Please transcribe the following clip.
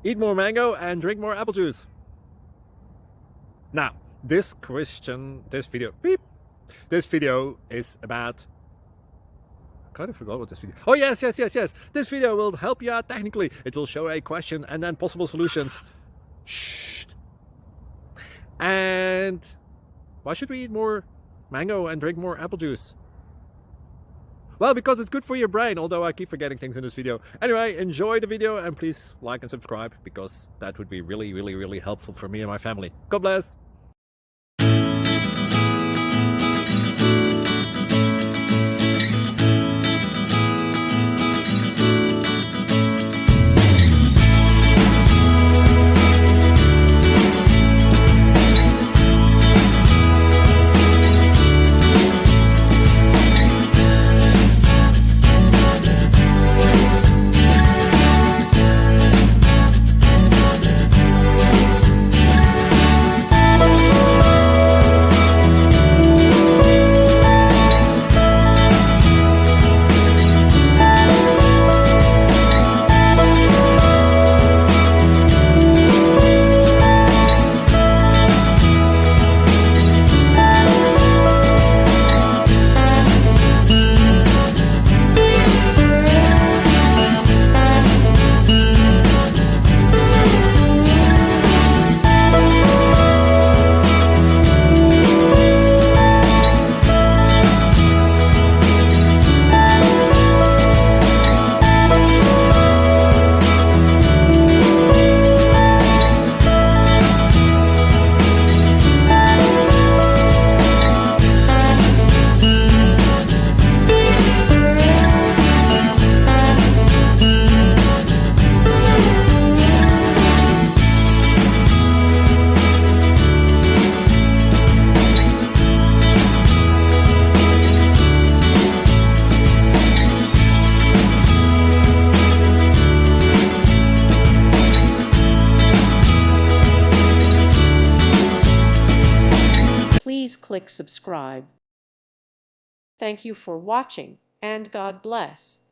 Eat more mango and drink more apple juice. Now, this video is about, I kind of forgot what this video. Oh, yes. This video will help you out technically. It will show a question and then possible solutions. Shh. And why should we eat more mango and drink more apple juice? Well, because it's good for your brain, although I keep forgetting things in this video. Anyway, enjoy the video and please like and subscribe, because that would be really helpful for me and my family. God bless. Please click subscribe. Thank you for watching, and God bless.